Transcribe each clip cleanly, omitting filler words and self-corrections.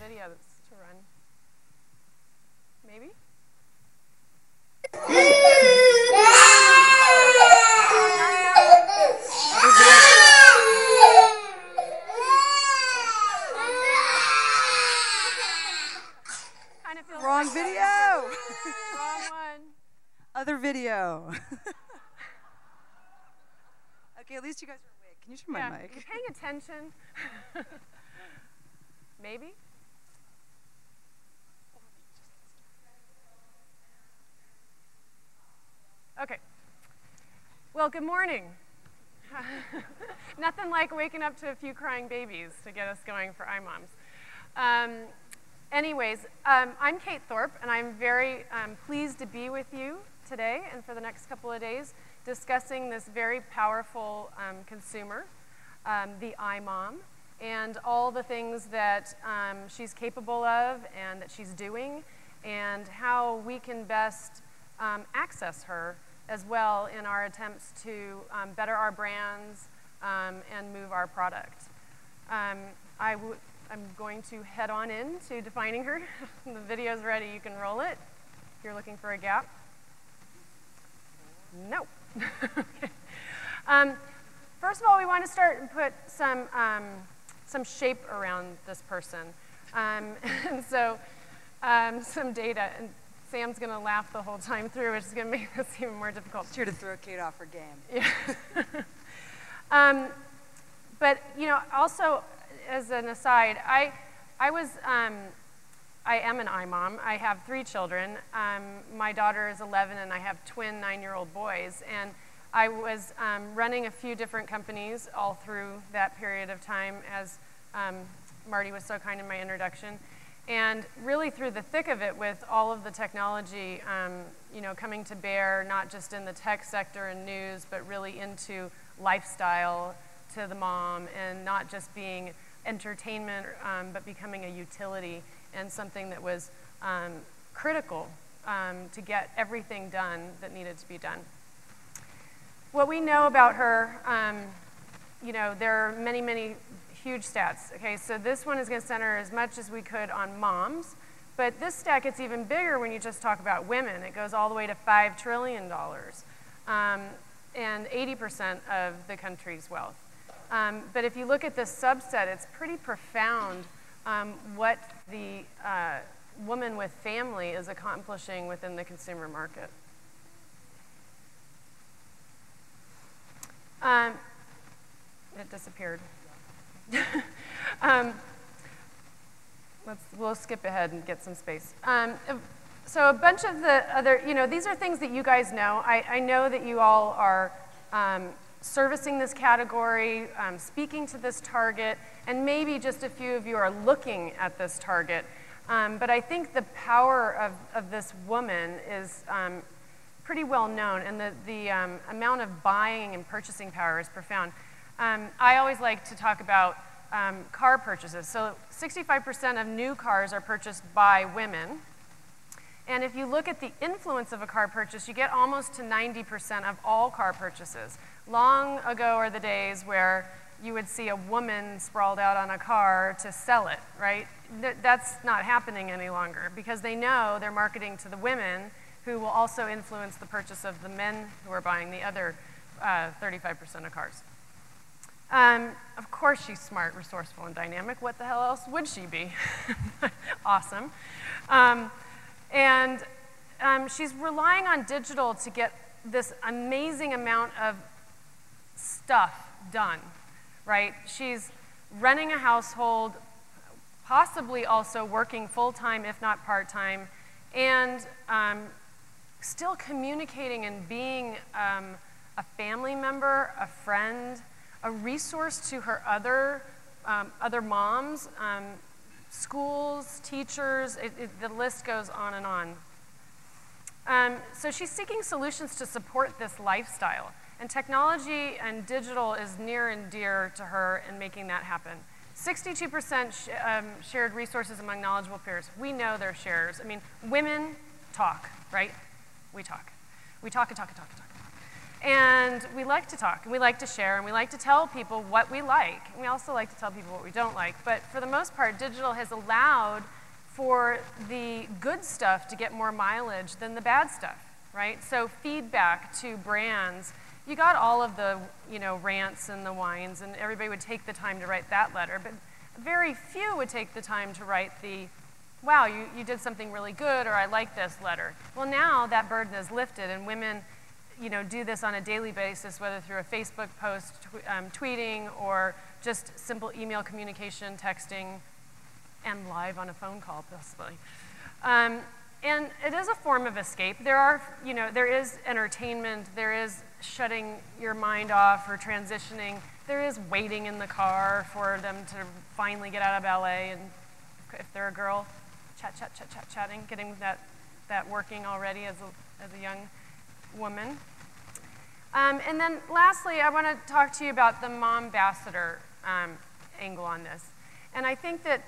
video that's to run. Maybe? Kind of feels Wrong like video. Wrong one. Other video. Okay, at least you guys are awake. Can you turn my mic? You're paying attention. Maybe? Okay. Well, good morning. Nothing like waking up to a few crying babies to get us going for iMoms. Anyways, I'm Kate Thorpe, and I'm very pleased to be with you today and for the next couple of days discussing this very powerful consumer, the iMom, and all the things that she's capable of and that she's doing, and how we can best access her as well in our attempts to better our brands and move our product. I'm going to head on into defining her. The video's ready, you can roll it if you're looking for a gap. No. Okay. First of all, we want to start and put some shape around this person. And so some data. And Sam's going to laugh the whole time through, which is going to make this even more difficult. Just here to throw Kate off her game. Yeah. But, you know, also, as an aside, I am an iMom. I have 3 children. My daughter is 11, and I have twin 9-year-old boys. And I was running a few different companies all through that period of time, as Marty was so kind in my introduction. And really through the thick of it, with all of the technology, you know, coming to bear, not just in the tech sector and news, but really into lifestyle to the mom, and not just being entertainment, but becoming a utility and something that was critical to get everything done that needed to be done. What we know about her, you know, there are many, many huge stats. Okay, so this one is going to center as much as we could on moms, but this stat gets even bigger when you just talk about women. It goes all the way to $5 trillion and 80% of the country's wealth. But if you look at this subset, it's pretty profound what the woman with family is accomplishing within the consumer market. It disappeared. We'll skip ahead and get some space. So a bunch of the other, you know, these are things that you guys know. I know that you all are servicing this category, speaking to this target, and maybe just a few of you are looking at this target. But I think the power of this woman is pretty well known, and the amount of buying and purchasing power is profound. I always like to talk about car purchases. So 65% of new cars are purchased by women. And if you look at the influence of a car purchase, you get almost to 90% of all car purchases. Long ago are the days where you would see a woman sprawled out on a car to sell it, right? That's not happening any longer, because they know they're marketing to the women, who will also influence the purchase of the men who are buying the other 35% of cars. Of course she's smart, resourceful, and dynamic. What the hell else would she be? Awesome. And she's relying on digital to get this amazing amount of stuff done, right? She's running a household, possibly also working full-time, if not part-time, and still communicating and being a family member, a friend, a resource to her other moms, schools, teachers, the list goes on and on. So she's seeking solutions to support this lifestyle. And technology and digital is near and dear to her in making that happen. 62% shared resources among knowledgeable peers. We know they're sharers. I mean, women talk, right? We talk. We talk and talk and talk and talk. And we like to talk, and we like to share, and we like to tell people what we like. And we also like to tell people what we don't like. But for the most part, digital has allowed for the good stuff to get more mileage than the bad stuff, right? So feedback to brands, you got all of the, rants and the whines, and everybody would take the time to write that letter, but very few would take the time to write the, wow, you did something really good, or I like this letter. Well, now that burden is lifted, and women, do this on a daily basis, whether through a Facebook post, tweeting, or just simple email communication, texting, and live on a phone call, possibly. And it is a form of escape. There is entertainment, there is shutting your mind off or transitioning. There is waiting in the car for them to finally get out of ballet, and if they're a girl, chatting, getting that working already as a young woman. And then lastly, I want to talk to you about the Mombassador angle on this. And I think that,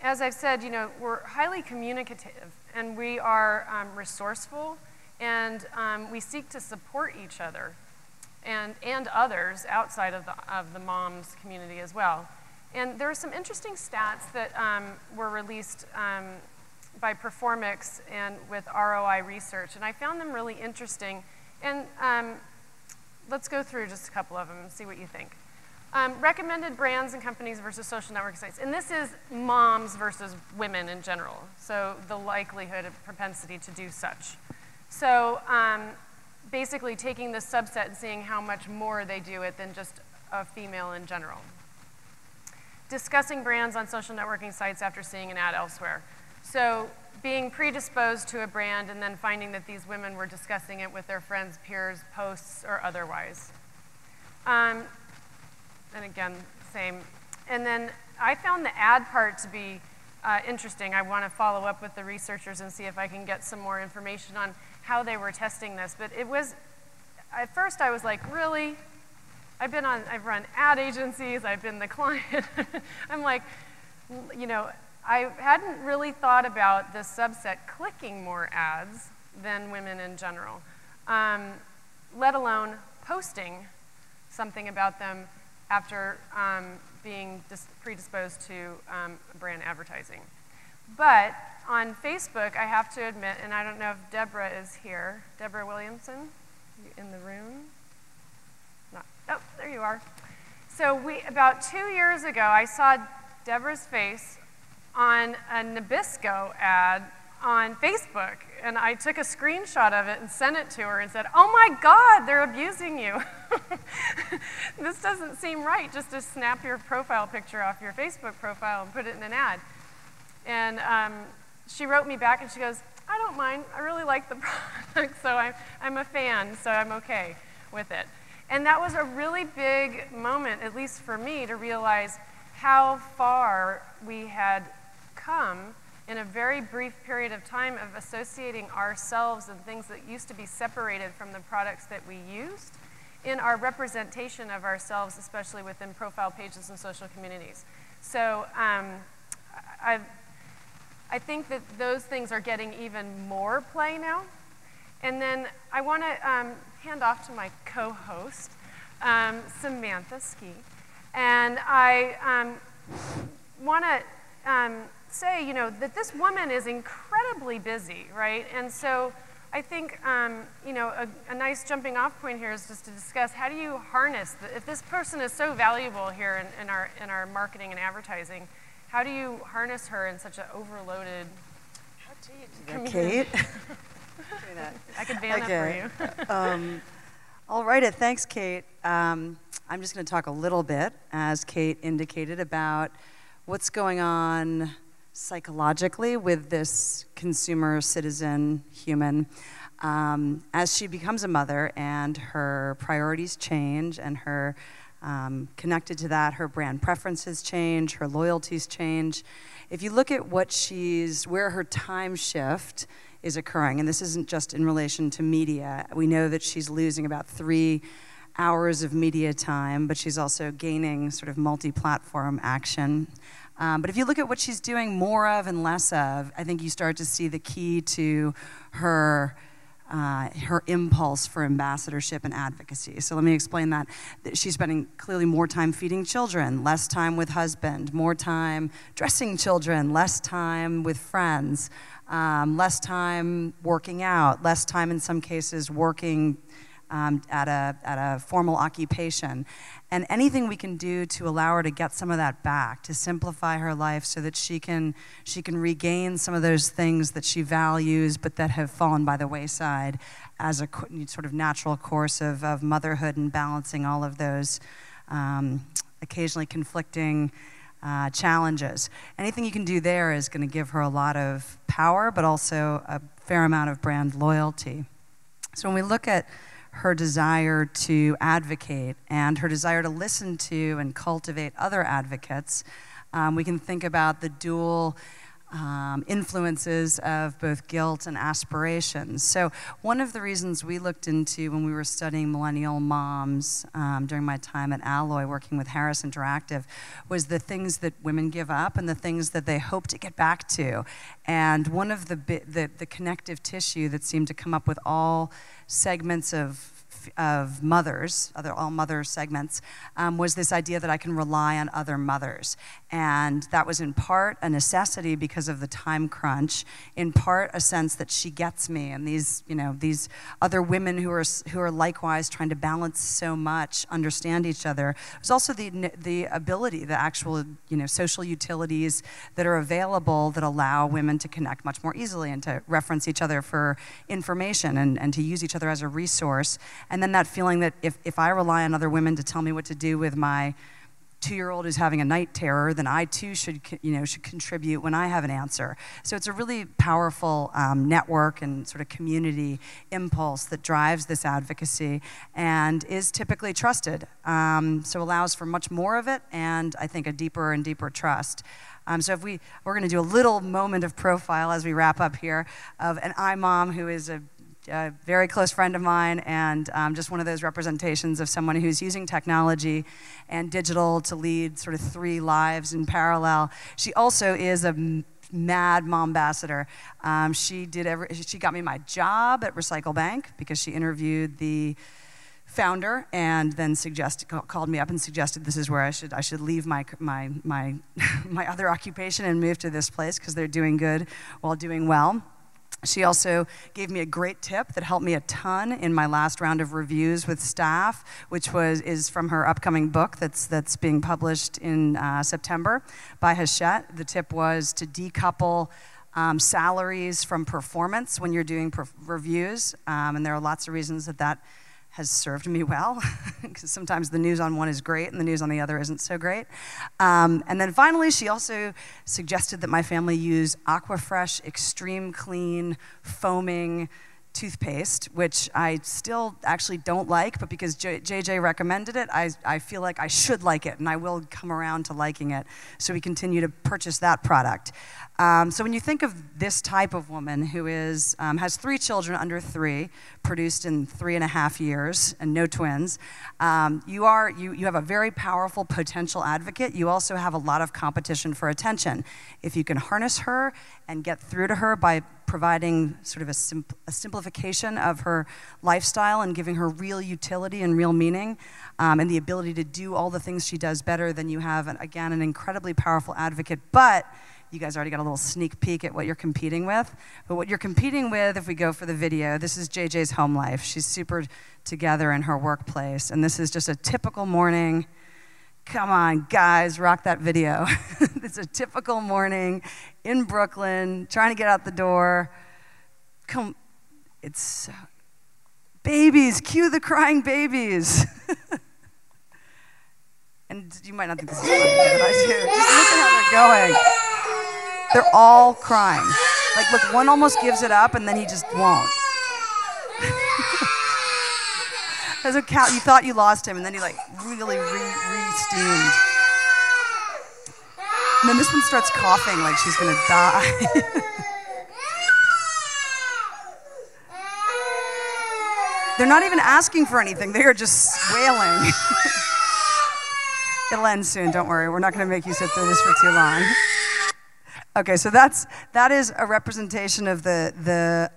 as I've said, we're highly communicative, and we are resourceful, and we seek to support each other and others outside of the moms community as well. And there are some interesting stats that were released by Performix and with ROI Research, and I found them really interesting. And let's go through just a couple of them and see what you think. Recommended brands and companies versus social network sites. And this is moms versus women in general, so the likelihood of propensity to do such. So basically taking this subset and seeing how much more they do it than just a female in general. Discussing brands on social networking sites after seeing an ad elsewhere. So being predisposed to a brand and then finding that these women were discussing it with their friends, peers, posts, or otherwise. And again, same. And then I found the ad part to be interesting. I want to follow up with the researchers and see if I can get some more information on how they were testing this. But it was, at first I was like, really? I've run ad agencies, I've been the client. I'm like, I hadn't really thought about this subset clicking more ads than women in general, let alone posting something about them after being predisposed to brand advertising. But on Facebook, I have to admit, and I don't know if Deborah is here, Deborah Williamson, in the room? Not, oh, there you are. So about 2 years ago, I saw Deborah's face on a Nabisco ad on Facebook, and I took a screenshot of it and sent it to her and said, oh my God, they're abusing you. This doesn't seem right, just to snap your profile picture off your Facebook profile and put it in an ad. And she wrote me back and she goes, I don't mind, I really like the product, so I'm a fan, so I'm okay with it. And that was a really big moment, at least for me, to realize how far we had come in a very brief period of time of associating ourselves and things that used to be separated from the products that we used in our representation of ourselves, especially within profile pages and social communities. So I think that those things are getting even more play now. And then I want to hand off to my co-host, Samantha Ski. And I want to say, that this woman is incredibly busy, right? And so I think, a nice jumping off point here is just to discuss how do you harness, if this person is so valuable here in our marketing and advertising, how do you harness her in such an overloaded community? Kate? I could ban that for you. All right, thanks, Kate. I'm just going to talk a little bit, as Kate indicated, about what's going on psychologically with this consumer, citizen, human, as she becomes a mother and her priorities change and her, connected to that, her brand preferences change, her loyalties change. If you look at where her time shift is occurring, and this isn't just in relation to media, we know that she's losing about 3 hours of media time, but she's also gaining sort of multi-platform action. But if you look at what she's doing more of and less of, I think you start to see the key to her her impulse for ambassadorship and advocacy. So let me explain that. She's spending clearly more time feeding children, less time with husband, more time dressing children, less time with friends, less time working out, less time in some cases working at a formal occupation. And anything we can do to allow her to get some of that back, to simplify her life so that she can regain some of those things that she values but that have fallen by the wayside as a sort of natural course of motherhood and balancing all of those occasionally conflicting challenges. Anything you can do there is going to give her a lot of power but also a fair amount of brand loyalty. So when we look at her desire to advocate and her desire to listen to and cultivate other advocates, we can think about the dual influences of both guilt and aspiration. So one of the reasons we looked into when we were studying millennial moms during my time at Alloy working with Harris Interactive was the things that women give up and the things that they hope to get back to. And one of the connective tissue that seemed to come up with all segments of mothers, all mother segments, was this idea that I can rely on other mothers. And that was in part a necessity because of the time crunch, in part a sense that she gets me, and these other women who are likewise trying to balance so much, understand each other. There's also the ability, the actual social utilities that are available that allow women to connect much more easily and to reference each other for information and to use each other as a resource. And then that feeling that if I rely on other women to tell me what to do with my 2-year-old who's having a night terror, then I too should contribute when I have an answer. So it's a really powerful network and sort of community impulse that drives this advocacy and is typically trusted. So allows for much more of it and I think a deeper and deeper trust. So if we're going to do a little moment of profile as we wrap up here of an iMom who is a very close friend of mine and just one of those representations of someone who's using technology and digital to lead sort of 3 lives in parallel. She also is a mad Mombassador. She got me my job at Recycle Bank because she interviewed the founder and then called me up and suggested this is where I should leave my other occupation and move to this place because they're doing good while doing well. She also gave me a great tip that helped me a ton in my last round of reviews with staff, which is from her upcoming book that's being published in September by Hachette. The tip was to decouple salaries from performance when you're doing reviews, and there are lots of reasons that has served me well, because sometimes the news on one is great and the news on the other isn't so great. And then finally, she also suggested that my family use Aquafresh Extreme Clean Foaming toothpaste, which I still actually don't like, but because JJ recommended it, I feel like I should like it, and I will come around to liking it, so we continue to purchase that product. So when you think of this type of woman who has 3 children under 3, produced in 3.5 years, and no twins, you have a very powerful potential advocate. You also have a lot of competition for attention. If you can harness her and get through to her by providing sort of a simplification of her lifestyle and giving her real utility and real meaning, and the ability to do all the things she does better, then you have, again, an incredibly powerful advocate. But you guys already got a little sneak peek at what you're competing with. But what you're competing with, if we go for the video, this is JJ's home life. She's super together in her workplace, and this is just a typical morning. Come on, guys, rock that video. It's a typical morning in Brooklyn, trying to get out the door. It's babies, cue the crying babies. And you might not think this is funny, but I do. Just look at how they're going. They're all crying. Like, look, one almost gives it up, and then he just won't. As a cat, you thought you lost him, and then he like really re-steamed. And then this one starts coughing like she's gonna die. They're not even asking for anything. They are just wailing. It'll end soon, don't worry. We're not gonna make you sit through this for too long. Okay, so that is a representation of the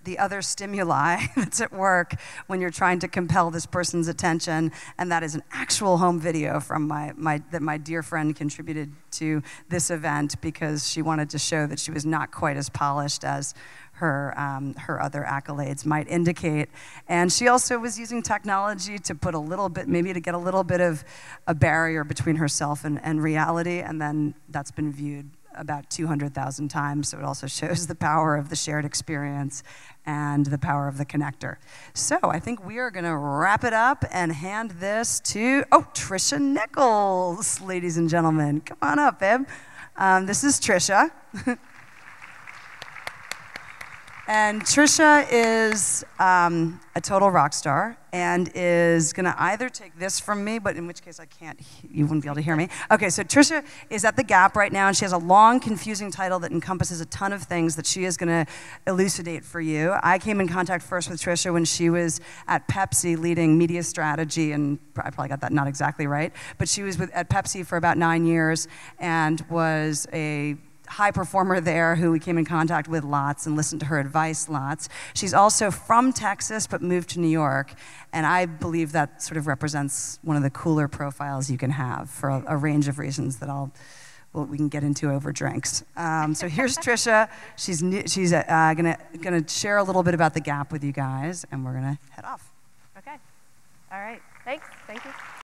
the other stimuli that's at work when you're trying to compel this person's attention, and that is an actual home video from that my dear friend contributed to this event because she wanted to show that she was not quite as polished as her other accolades might indicate. And she also was using technology to put a little bit, maybe to get a little bit of a barrier between herself and reality, and then that's been viewed about 200,000 times, so it also shows the power of the shared experience and the power of the connector. So I think we are gonna wrap it up and hand this to, Trisha Nichols, ladies and gentlemen. Come on up, babe. This is Trisha. And Trisha is a total rock star and is gonna either take this from me, but in which case you wouldn't be able to hear me. Okay, so Trisha is at the Gap right now, and she has a long, confusing title that encompasses a ton of things that she is gonna elucidate for you. I came in contact first with Trisha when she was at Pepsi leading media strategy, and I probably got that not exactly right, but she was at Pepsi for about 9 years and was a high performer there who we came in contact with lots and listened to her advice lots. She's also from Texas but moved to New York, and I believe that sort of represents one of the cooler profiles you can have for a range of reasons that we can get into over drinks. So here's Trisha. She's gonna share a little bit about the Gap with you guys, and we're gonna head off. Okay. All right. Thanks.